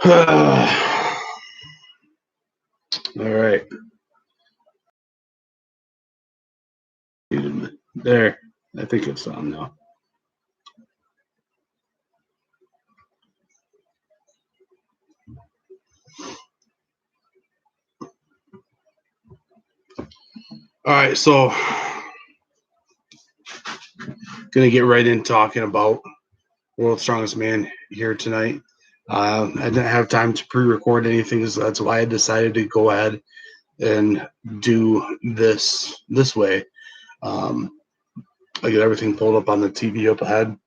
All right. There. I think it's on now. All right, so gonna get right in talking about World's Strongest Man here tonight. I didn't have time to pre-record anything, so that's why I decided to go ahead and do this way. I get everything pulled up on the TV up ahead,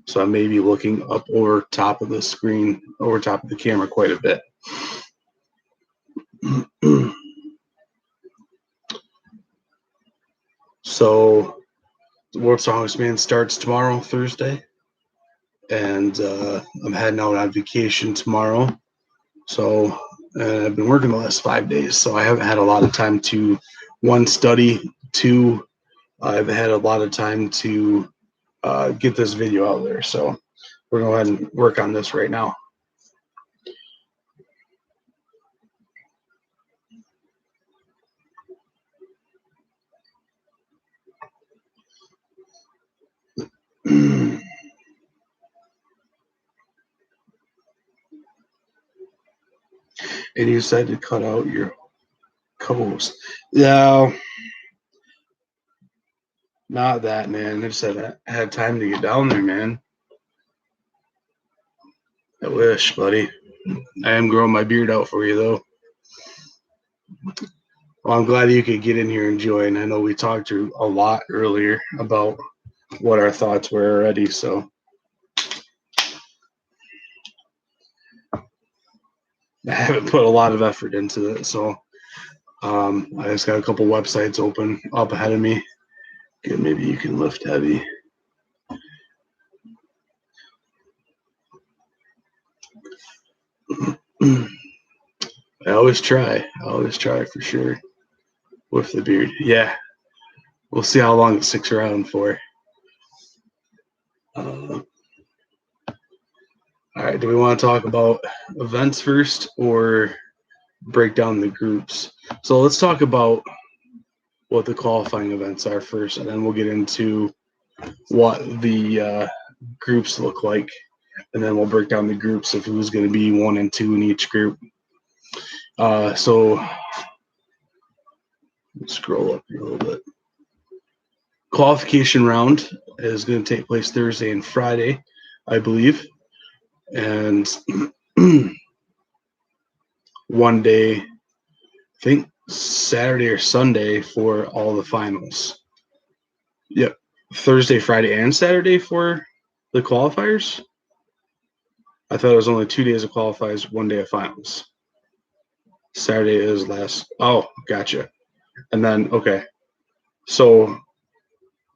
so I may be looking up over top of the screen, over top of the camera quite a bit. So, the World's Strongest Man starts tomorrow, Thursday, and I'm heading out on vacation tomorrow. So, I've been working the last 5 days, so I haven't had a lot of time to, one, study, two, I've had a lot of time to get this video out there. So, we're going to go ahead and work on this right now. And you said to cut out your co-host. No, not that, man. I just said I had time to get down there, man. I wish, buddy. I am growing my beard out for you, though. Well, I'm glad you could get in here and join. I know we talked to a lot earlier about what our thoughts were already, so I haven't put a lot of effort into it. So I just got a couple websites open up ahead of me. Okay, maybe you can lift heavy. I always try for sure with the beard. Yeah, we'll see how long it sticks around for. All right, do we want to talk about events first or break down the groups? So let's talk about what the qualifying events are first, and then we'll get into what the groups look like, and then we'll break down the groups of who's going to be 1 and 2 in each group. So let's scroll up here a little bit. Qualification round is going to take place Thursday and Friday, I believe, and one day, I think Saturday or Sunday for all the finals. Yep, Thursday, Friday, and Saturday for the qualifiers. I thought it was only 2 days of qualifiers, 1 day of finals. Saturday is last. Oh, gotcha. And then, okay. So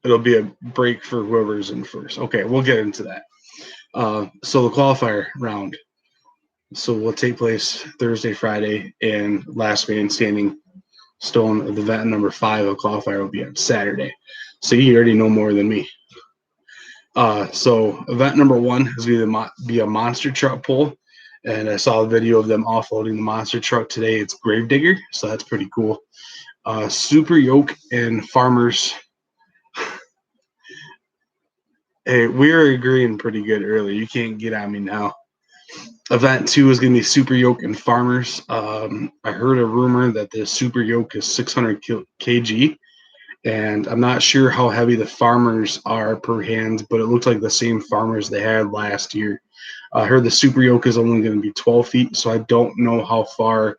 it'll be a break for whoever's in first. Okay, we'll get into that. So the qualifier round. So will take place Thursday, Friday, and last man standing stone of the event number 5 of qualifier will be on Saturday. So you already know more than me. So event number 1 is going to be a monster truck pull. And I saw a video of them offloading the monster truck today. It's Gravedigger, so that's pretty cool. Super yoke and farmers. Hey, we were agreeing pretty good earlier. You can't get on me now. Event 2 is going to be super yoke and farmers. I heard a rumor that the super yoke is 600 kg, and I'm not sure how heavy the farmers are per hand, but it looks like the same farmers they had last year. I heard the super yoke is only going to be 12 feet, so I don't know how far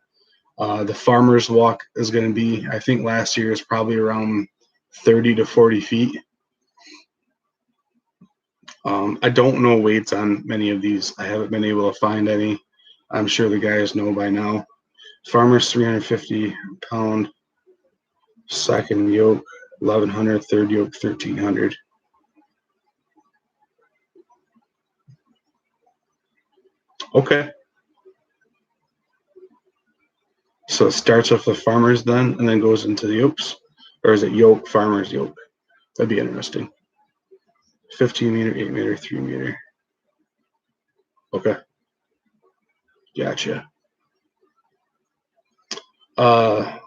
the farmer's walk is going to be. I think last year is probably around 30 to 40 feet. I don't know weights on many of these. I haven't been able to find any. I'm sure the guys know by now. Farmer's 350 pound, second yoke 1100, third yoke 1300. Okay. So it starts with the farmers then and then goes into the yokes? Or is it yoke, farmers, yoke? That'd be interesting. 15 meter, 8 meter, 3 meter. Okay. Gotcha. Where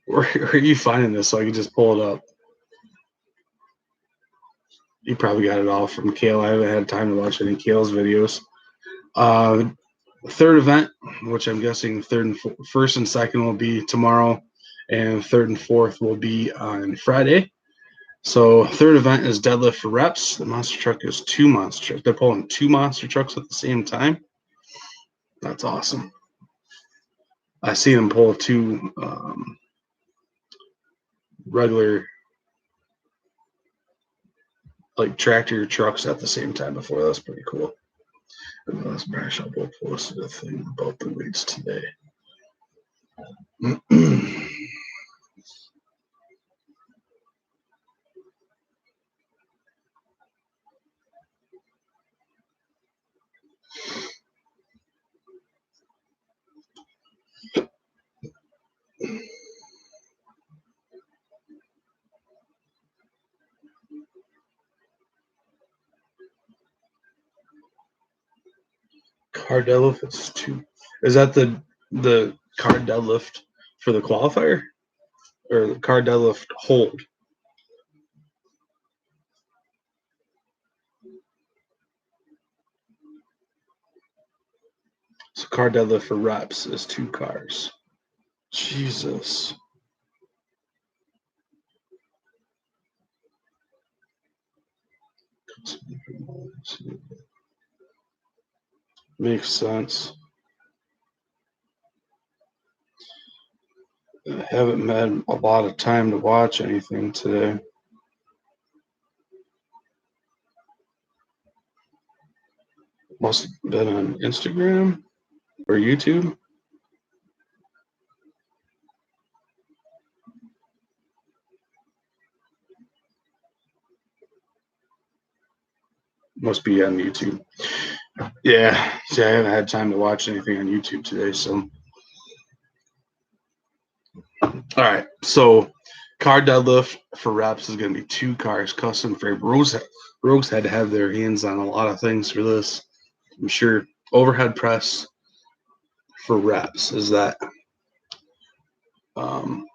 are you finding this so I can just pull it up? You probably got it all from Kale. I haven't had time to watch any Kale's videos. Third event, which I'm guessing first and second will be tomorrow, and third and fourth will be on Friday. So third event is deadlift for reps. The monster truck is 2 monster trucks. They're pulling 2 monster trucks at the same time. That's awesome. I see them pull 2 regular like tractor trucks at the same time before. That's pretty cool. And last Marshall both posted a thing about the weights today. Car deadlift is 2. Is that the car deadlift for the qualifier or the car deadlift hold? So car deadlift for reps is 2 cars. Jesus. Makes sense. I haven't had a lot of time to watch anything today. Must have been on Instagram or YouTube. Must be on YouTube. Yeah, see, I haven't had time to watch anything on YouTube today, so. All right, so car deadlift for reps is going to be 2 cars, custom frame. Rogues had to have their hands on a lot of things for this. I'm sure overhead press for reps is that. Do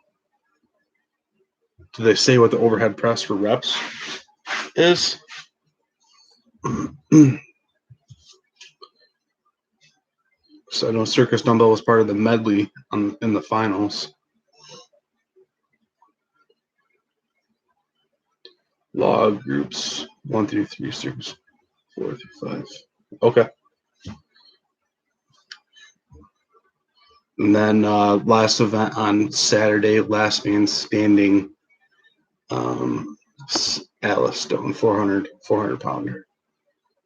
they say what the overhead press for reps is? So I know Circus Dumbbell was part of the medley in the finals. Log groups 1 through 3, circus 4 through 5. Okay. And then last event on Saturday, last man standing, Atlas Stone 400 pounder,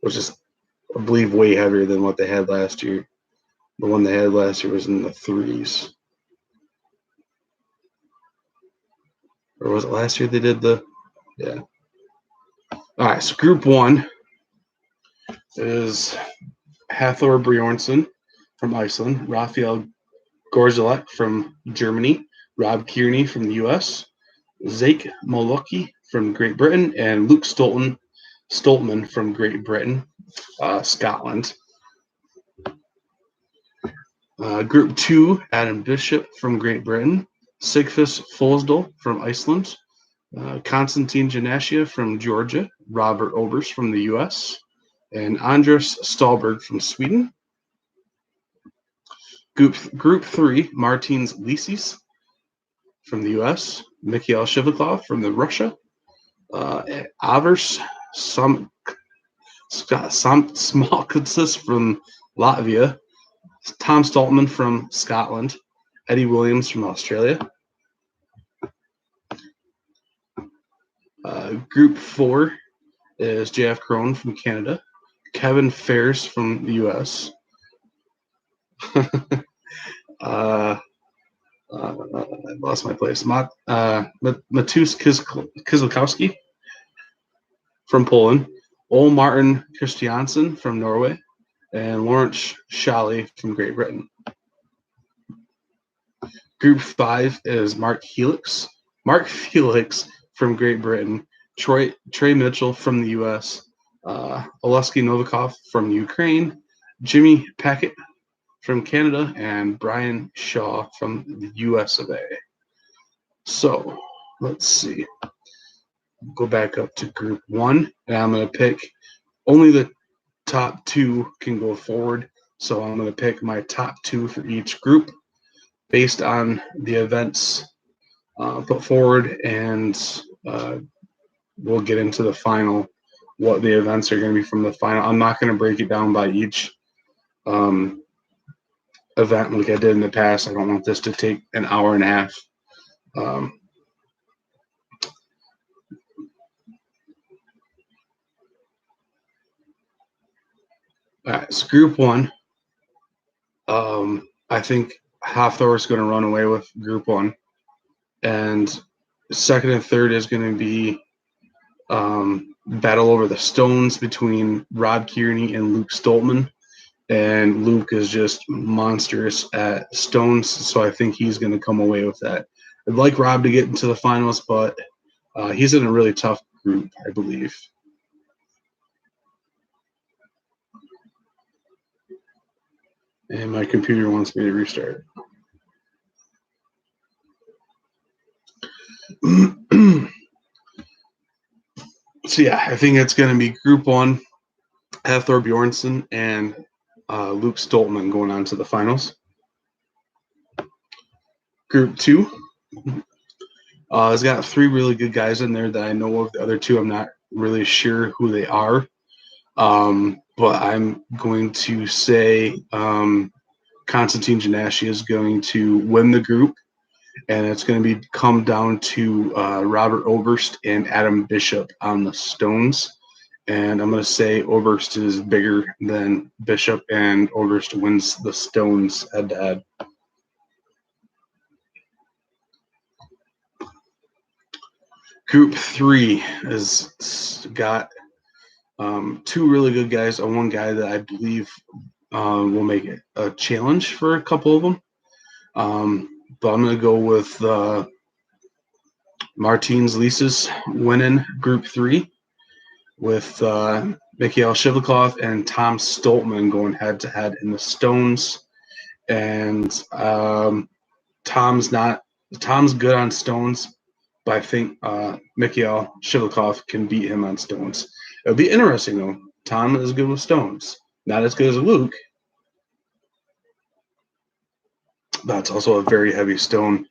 which is, I believe, way heavier than what they had last year. The one they had last year was in the 3s. Or was it last year they did the, yeah. All right, so group 1 is Hathor Bjornsson from Iceland, Raphael Gorzelek from Germany, Rob Kearney from the U.S., Zake Moloki from Great Britain, and Luke Stoltman from Great Britain, Scotland. Group 2, Adam Bishop from Great Britain, Sigfus Fosdal from Iceland, Konstantin Janasia from Georgia, Robert Obers from the U.S., and Andres Stallberg from Sweden. Group 3, Martins Lisis from the U.S., Mikhail Shivikov from Russia, Avers Smalkutsis from Latvia, Tom Stoltman from Scotland, Eddie Williams from Australia. Group 4 is JF Crone from Canada, Kevin Ferris from the U.S., I lost my place. Matus Kizilkowski from Poland, Ole Martin Christiansen from Norway, and Lawrence Shally from Great Britain. Group 5 is Mark Felix from Great Britain, Trey Mitchell from the U.S., Oleksiy Novikov from Ukraine, Jimmy Packett from Canada and Brian Shaw from the US of A. So let's see. Go back up to group 1, and I'm going to pick only the top 2 can go forward. So I'm going to pick my top 2 for each group based on the events put forward, and we'll get into the final, what the events are going to be from the final. I'm not going to break it down by each event like I did in the past. I don't want this to take an hour and a half. All right, so group 1. I think Hafthor is going to run away with group 1, and second and third is going to be battle over the stones between Rob Kearney and Luke Stoltman. And Luke is just monstrous at stones, so I think he's going to come away with that. I'd like Rob to get into the finals, but he's in a really tough group, I believe. And my computer wants me to restart. So yeah, I think it's going to be group 1, Hafthor Bjornsson and Luke Stoltman going on to the finals. Group 2 has got 3 really good guys in there that I know of. The other 2, I'm not really sure who they are. But I'm going to say Konstantin Janashia is going to win the group, and it's going to come down to Robert Oberst and Adam Bishop on the stones. And I'm going to say Oberst is bigger than Bishop, and Oberst wins the stones head-to-head. Group 3 has got 2 really good guys and 1 guy that I believe will make it a challenge for a couple of them. But I'm going to go with Martins Lises winning Group 3 with Mikhail Shivlikov and Tom Stoltman going head-to-head in the stones. And Tom's good on stones, but I think Mikhail Shivlikov can beat him on stones. It'll be interesting, though. Tom is good with stones. Not as good as Luke. That's also a very heavy stone.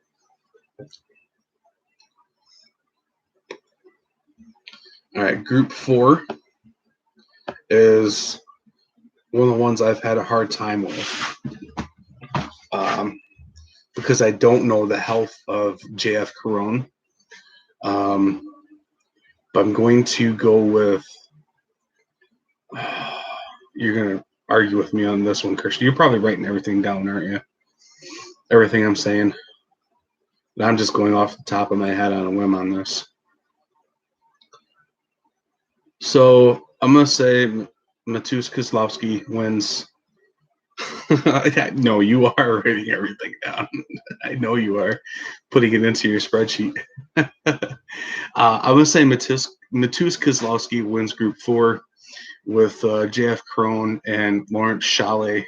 All right, group 4 is one of the ones I've had a hard time with because I don't know the health of JF Caron. But I'm going to go with you're going to argue with me on this one, Christian. You're probably writing everything down, aren't you? Everything I'm saying. I'm just going off the top of my head on a whim on this. So I'm going to say Matus Kozlowski wins. No, you are writing everything down. I know you are putting it into your spreadsheet. I'm going to say Matus Kozlowski wins Group 4 with JF Caron and Lawrence Chalet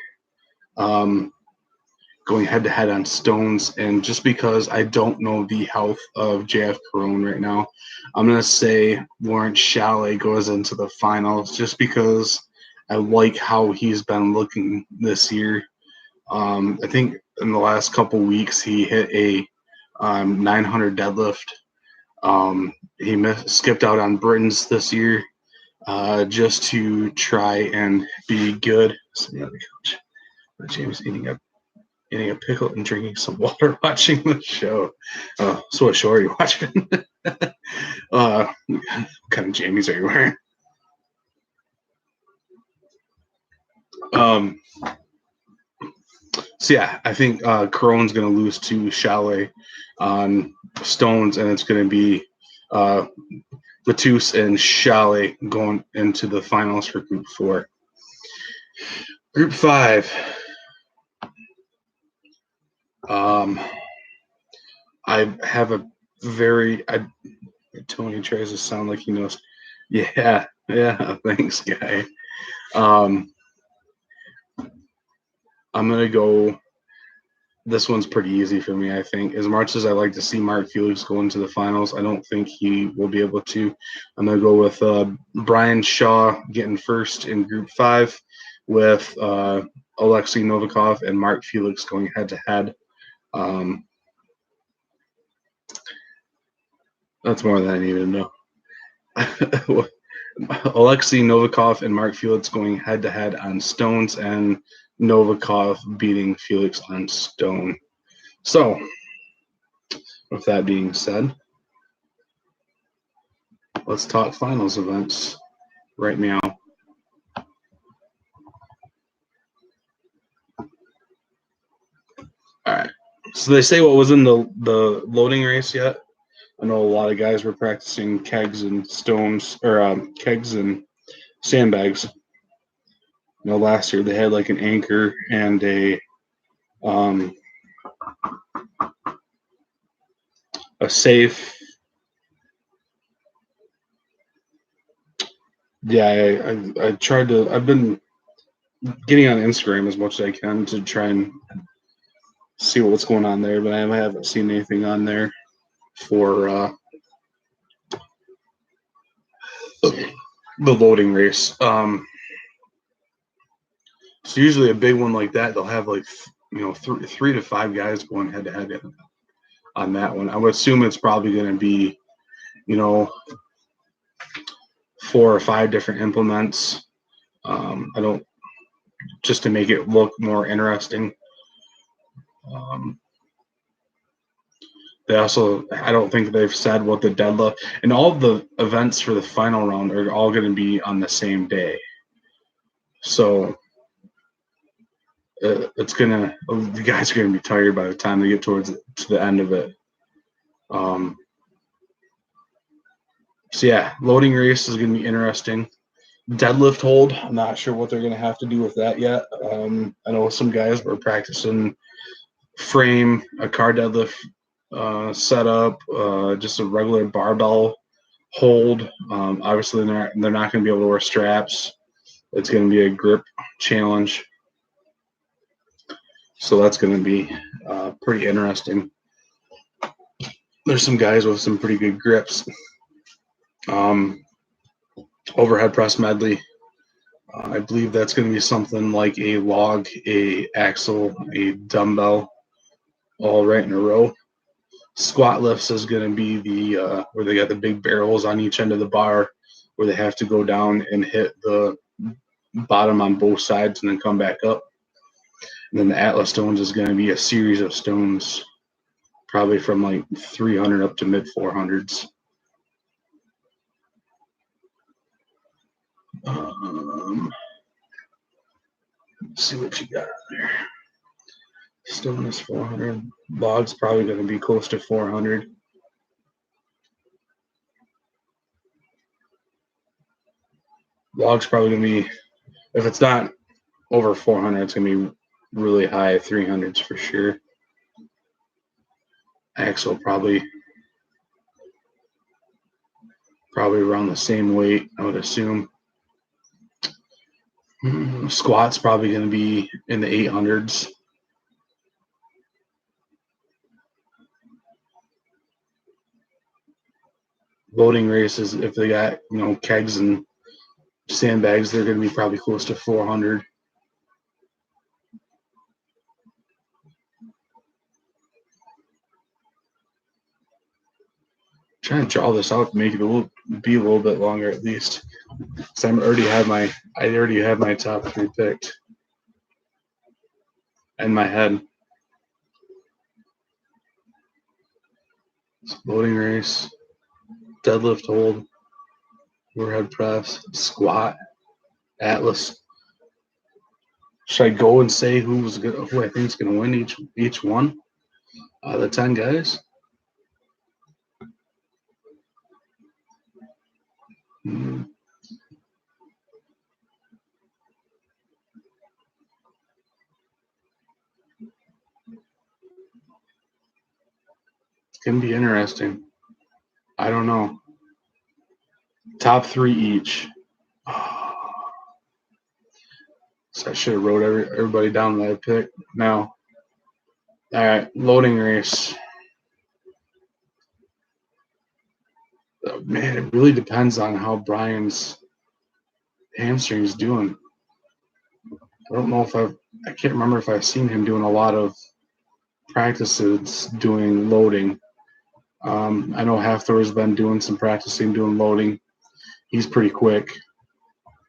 going head-to-head on stones. And just because I don't know the health of JF Caron right now, I'm going to say Lawrence Chalet goes into the finals just because I like how he's been looking this year. I think in the last couple weeks he hit a 900 deadlift. He skipped out on Britain's this year just to try and be good. James eating a pickle and drinking some water watching the show. So what show are you watching? What kind of jammies are you wearing? So yeah, I think Caron's going to lose to Chalet on stones, and it's going to be Matus and Chalet going into the finals for Group 4. Group 5. I have a very Tony tries to sound like he knows. Yeah, thanks, guy. I'm gonna go. This one's pretty easy for me, I think. As much as I like to see Mark Felix go into the finals, I don't think he will be able to. I'm gonna go with Brian Shaw getting first in Group 5, with Alexei Novikov and Mark Felix going head to head. That's more than I need to know. Alexei Novikov and Mark Felix going head to head on stones, and Novikov beating Felix on stone. So, with that being said, let's talk finals events right now. All right. So they say what was in the loading race yet? I know a lot of guys were practicing kegs and stones, or kegs and sandbags. You know, last year they had like an anchor and a safe. Yeah, I tried to. I've been getting on Instagram as much as I can to try and see what's going on there, but I haven't seen anything on there for the loading race. So usually a big one like that, they'll have like three to five guys going head to head on that one. I would assume it's probably going to be, you know, 4 or 5 different implements. I don't just to make it look more interesting. They also, I don't think they've said what the deadlift and all the events for the final round are all going to be on the same day. So it's gonna, the guys are gonna be tired by the time they get to the end of it. So yeah, loading race is gonna be interesting. Deadlift hold, I'm not sure what they're gonna have to do with that yet. I know some guys were practicing frame, a car deadlift setup, just a regular barbell hold. Obviously, they're not going to be able to wear straps. It's going to be a grip challenge, so that's going to be pretty interesting. There's some guys with some pretty good grips. Overhead press medley. I believe that's going to be something like a log, a axle, a dumbbell, all right in a row. Squat lifts is going to be the where they got the big barrels on each end of the bar, where they have to go down and hit the bottom on both sides and then come back up. And then the Atlas stones is going to be a series of stones, probably from like 300 up to mid 400s. Let's see what you got there. Stone is 400. Log's probably going to be close to 400. Log's probably going to be, if it's not over 400, it's going to be really high 300s for sure. Axle probably around the same weight, I would assume. Squat's probably going to be in the 800s. Loading races, if they got kegs and sandbags, they're going to be probably close to 400. Trying to draw this out to make it be a little bit longer at least. So I already have my top 3 picked in my head. Loading race, deadlift hold, overhead press, squat, Atlas. Should I go and say who I think is going to win each one out of the 10 guys? It's going to be interesting. I don't know. Top 3 each. So I should have wrote everybody down that I picked. Now, all right, loading race. Man, it really depends on how Brian's hamstring's doing. I don't know if I can't remember if I've seen him doing a lot of practices doing loading. I know Hafthor's been doing some practicing doing loading. He's pretty quick,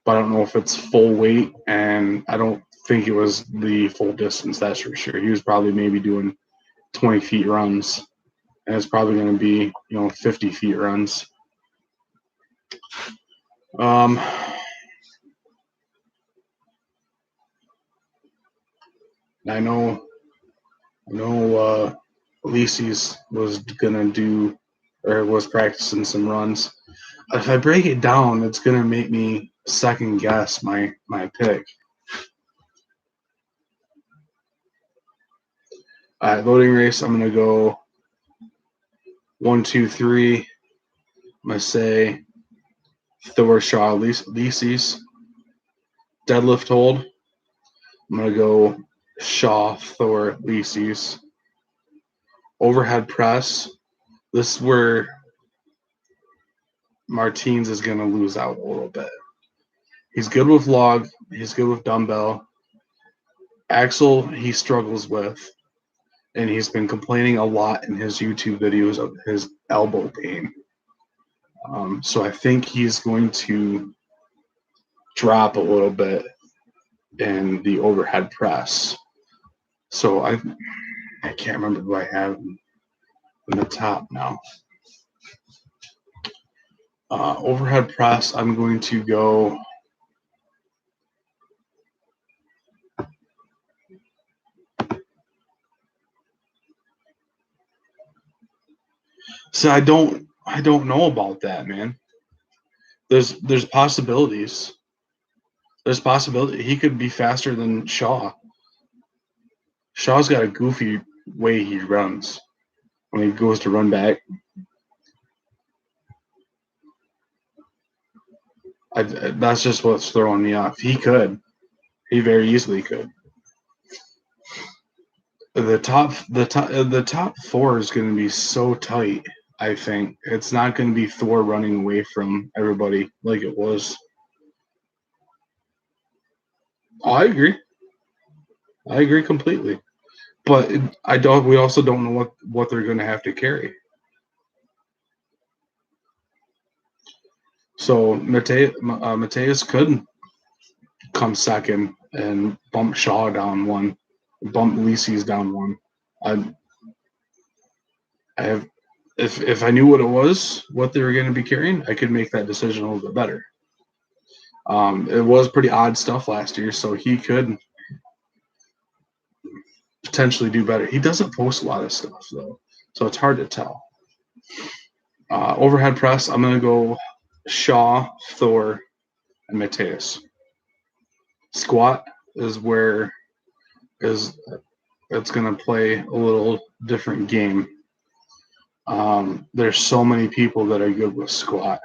but I don't know if it's full weight, and I don't think it was the full distance, that's for sure. He was probably maybe doing 20 feet runs, and it's probably going to be, 50 feet runs. I know Elises was gonna do or was practicing some runs. If I break it down, it's gonna make me second guess my pick. All right, loading race. I'm gonna go 1, 2, 3. I'm gonna say Thor, Shaw, Elises. Deadlift hold. I'm gonna go Shaw, Thor, Elises. Overhead press. This is where Martins is gonna lose out a little bit. He's good with log. He's good with dumbbell. Axel, he struggles with, and he's been complaining a lot in his YouTube videos of his elbow pain. So I think he's going to drop a little bit in the overhead press. So I can't remember who I have in the top now. Overhead press, I'm going to go. So I don't know about that, man. There's possibilities. There's possibility he could be faster than Shaw. Shaw's got a goofy way he runs when he goes to run back. That's just what's throwing me off. He could. He very easily could. The top four is going to be so tight. I think it's not going to be Thor running away from everybody like it was. Oh, I agree. I agree completely. But we also don't know what they're going to have to carry. So Mateus could come second and bump Shaw down one, bump Elises down one. I have if I knew what it was, what they were going to be carrying, I could make that decision a little bit better. It was pretty odd stuff last year, so he could potentially do better. He doesn't post a lot of stuff though, so it's hard to tell. Overhead press, I'm going to go Shaw, Thor, and Mateus. Squat is where it's going to play a little different game. There's so many people that are good with squat.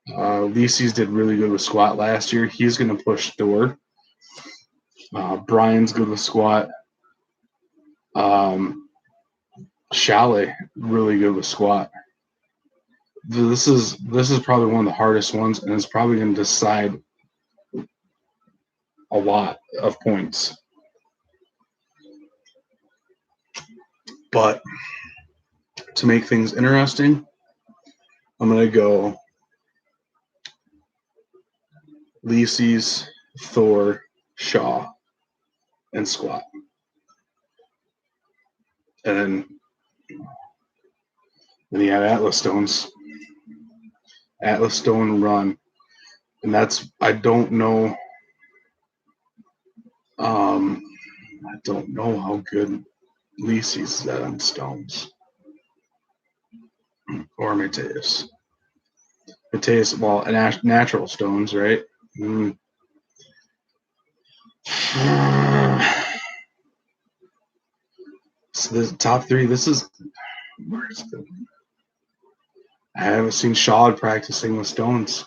Elises did really good with squat last year. He's going to push Thor. Brian's good with squat. Chalet, really good with squat. This is probably one of the hardest ones, and it's probably going to decide a lot of points. But to make things interesting, I'm going to go Elises, Thor, Shaw, and squat. And then you have Atlas Stones. Atlas Stone run. And I don't know. I don't know how good Elises is at on stones. Or Mateus. Well, natural stones, right? So the top three, I haven't seen Shaw practicing with stones.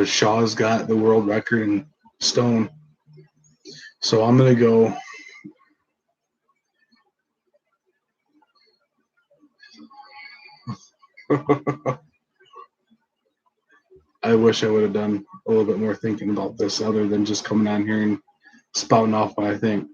but Shaw's got the world record in stone. So I'm gonna go. I wish I would have done a little bit more thinking about this other than just coming on here and spouting off what I think.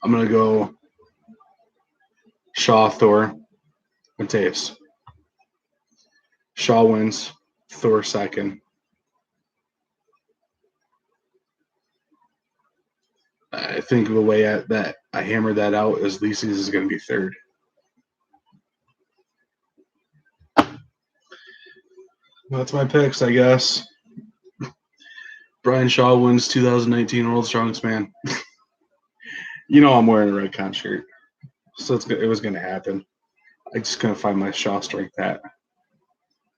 I'm gonna go Shaw, Thor, Mateus. Shaw wins, Thor second. I think the way that I hammered that out is Lisi's is going to be third. That's my picks, I guess. Brian Shaw wins 2019 World's Strongest Man. You know I'm wearing a red con shirt, so it was going to happen. I just couldn't find my Shaw strength hat.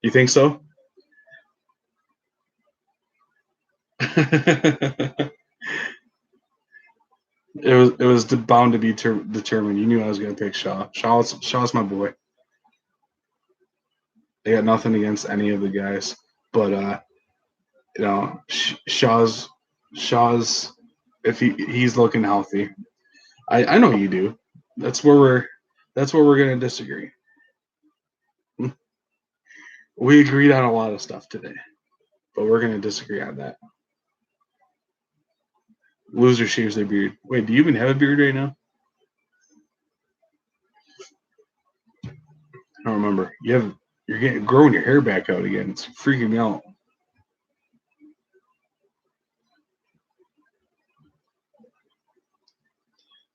You think so? it was bound to be determined. You knew I was going to pick Shaw. Shaw's my boy. I got nothing against any of the guys, but Shaw's if he's looking healthy. I know you do. That's where we're gonna disagree. We agreed on a lot of stuff today, but we're gonna disagree on that. Loser shaves their beard. Wait, do you even have a beard right now? I don't remember. You're growing your hair back out again. It's freaking me out.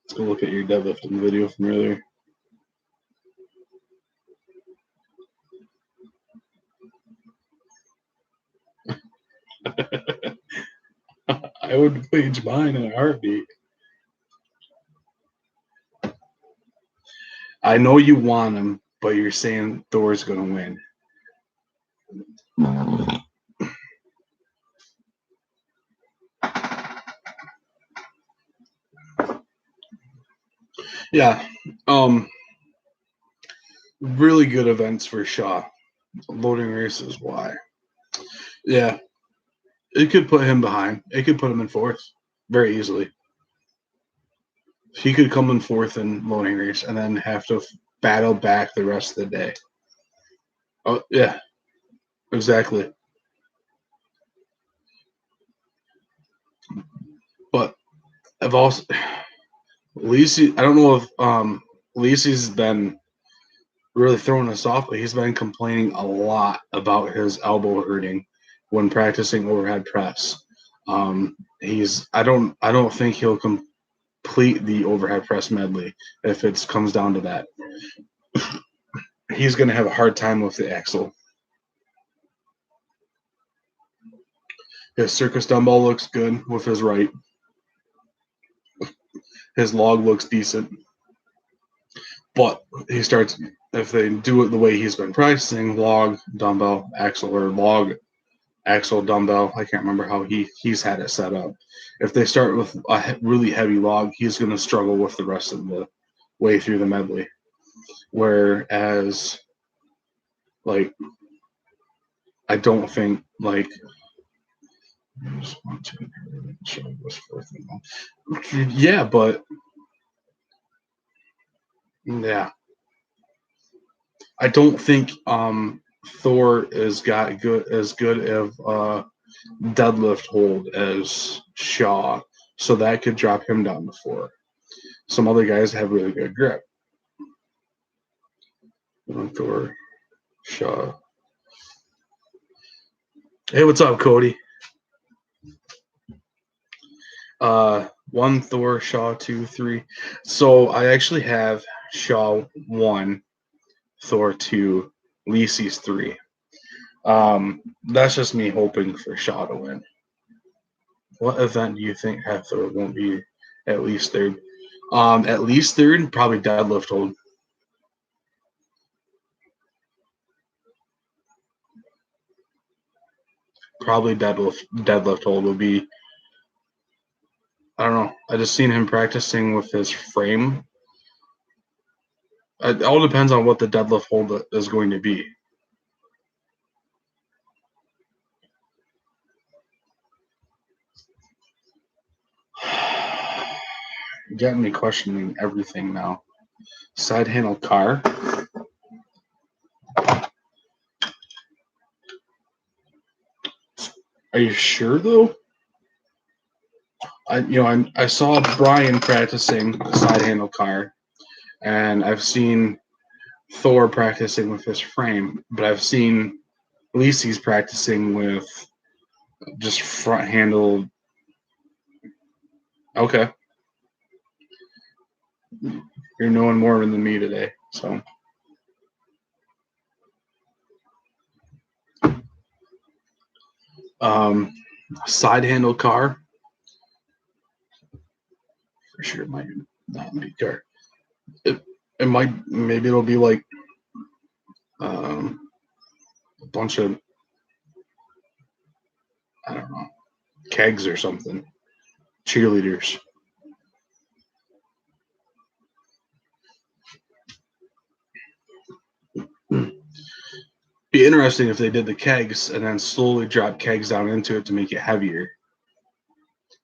Let's go look at your deadlifting video from earlier. I would page mine in a heartbeat. I know you want him, but you're saying Thor's gonna win. Yeah. Really good events for Shaw. Loading races, why? Yeah. It could put him behind. It could put him in fourth very easily. He could come in fourth in loading race and then have to battle back the rest of the day. Oh yeah, exactly. But I've also Lisi. I don't know if Lisi's been really throwing us off, but he's been complaining a lot about his elbow hurting when practicing overhead press. I don't think he'll complete the overhead press medley if it comes down to that. He's going to have a hard time with the axle. His circus dumbbell looks good with his right. His log looks decent. But if they do it the way he's been practicing, log, dumbbell, axle, or log, axle, dumbbell, I can't remember how he's had it set up. If they start with a really heavy log, he's going to struggle with the rest of the way through the medley. Whereas, like, I don't think, like, yeah, but yeah, I don't think Thor is got as good of deadlift hold as Shaw, so that could drop him down to 4. Some other guys have really good grip. Thor, Shaw. Hey, what's up, Cody? 1 Thor, Shaw 2, 3. So I actually have Shaw 1, Thor 2, Lisi's 3. That's just me hoping for Shaw to win. What event do you think Thor won't be at least third? At least third, probably deadlift hold. Probably deadlift hold will be. I don't know. I just seen him practicing with his frame. It all depends on what the deadlift hold is going to be. Getting me questioning everything now. Side handle car. Are you sure though? I saw Brian practicing the side handle car, and I've seen Thor practicing with his frame, but I've seen Lisi's practicing with just front handle. Okay, you're knowing more than me today, so. Side handle car. For sure, it might not be car. It might, maybe it'll be like a bunch of, I don't know, kegs or something, cheerleaders. Be interesting if they did the kegs and then slowly drop kegs down into it to make it heavier.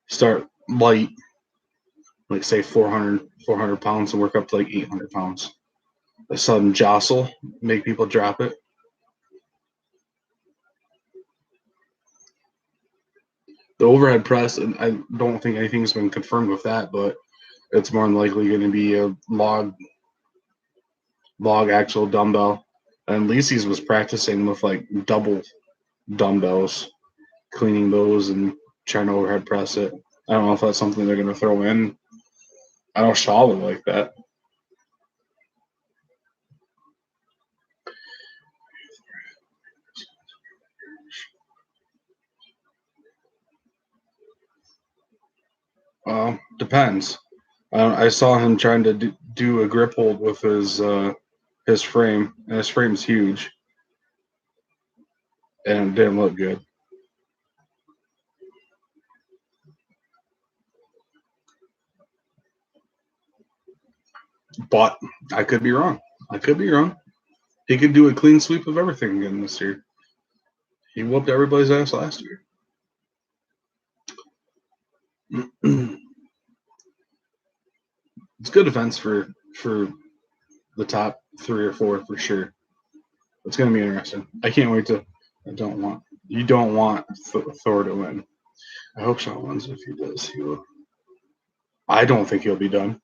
Start light, like say 400 pounds, and work up to like 800 pounds. A sudden jostle, make people drop it. The overhead press, and I don't think anything's been confirmed with that, but it's more than likely going to be a log actual dumbbell. And Lisi's was practicing with like double dumbbells, cleaning those and trying to overhead press it. I don't know if that's something they're going to throw in. I know Shaw would like that. Depends. I saw him trying to do a grip hold with his frame, and his frame's huge, and it didn't look good. But I could be wrong. I could be wrong. He could do a clean sweep of everything again this year. He whooped everybody's ass last year. It's good defense for the top 3 or 4 for sure. It's going to be interesting. I can't wait to. You don't want Thor to win. I hope Shaw wins. If he does, he will. I don't think he'll be done.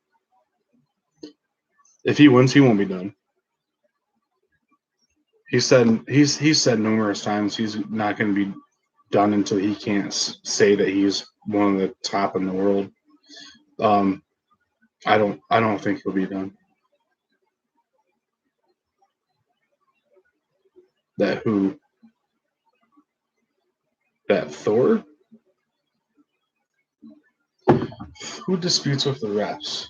If he wins, he won't be done. He's said numerous times he's not going to be done until he can't say that he's one of the top in the world. I don't think he'll be done. That Thor? Who disputes with the refs?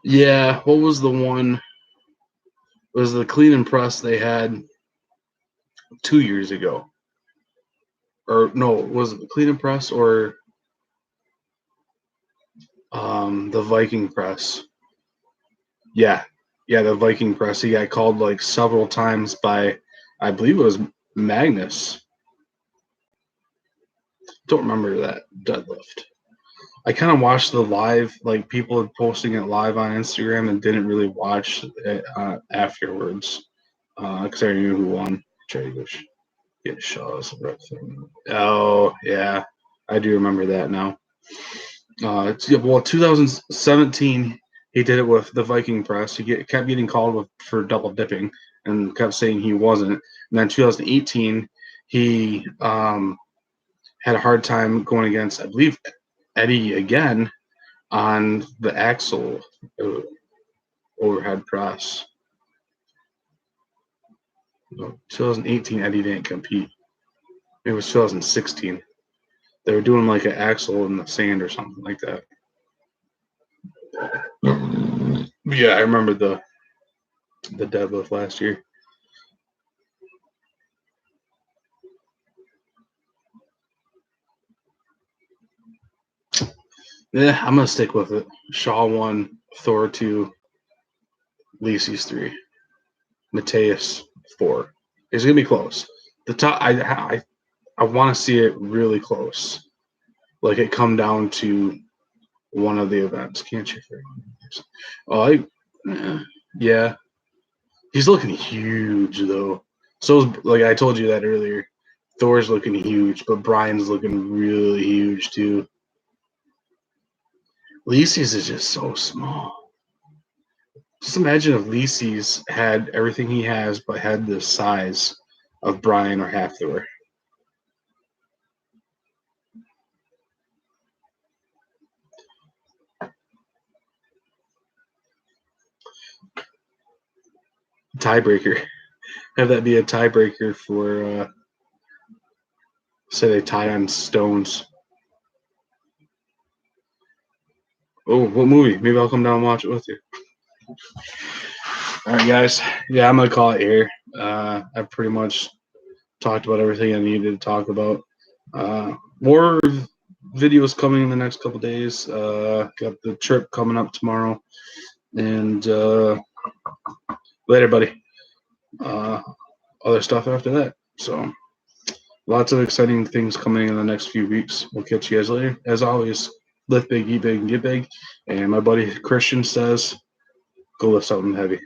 Yeah, what was the one? It was the clean and press they had 2 years ago. Or no, was it the clean and press or the Viking press? Yeah, the Viking press. He got called like several times by, I believe it was Magnus. Don't remember that deadlift. I kind of watched the live, like people posting it live on Instagram, and didn't really watch it afterwards because I knew who won. Try to get Shaw's rep thing. Oh yeah, I do remember that now. 2017 he did it with the Viking press. He kept getting called for double dipping and kept saying he wasn't. And then 2018 he had a hard time going against, I believe, Eddie again on the axle overhead press. 2018 Eddie didn't compete. It was 2016. They were doing like an axle in the sand or something like that. Yeah, I remember the deadlift last year. Yeah, I'm gonna stick with it. Shaw 1, Thor 2, Lisi's 3, Mateus 4. It's gonna be close. The top, I want to see it really close, like it come down to one of the events. Can't you? Oh, yeah. He's looking huge though. So like I told you that earlier. Thor's looking huge, but Brian's looking really huge too. Lisi's is just so small. Just imagine if Lisi's had everything he has, but had the size of Brian or half Thor. Tiebreaker. Have that be a tiebreaker for say they tie on stones. Oh, what movie? Maybe I'll come down and watch it with you. All right, guys. Yeah, I'm gonna call it here. I pretty much talked about everything I needed to talk about. More videos coming in the next couple days. Got the trip coming up tomorrow, and later, buddy. Uh, other stuff after that. So lots of exciting things coming in the next few weeks. We'll catch you guys later. As always, lift big, eat big, and get big. And my buddy Christian says, go lift something heavy.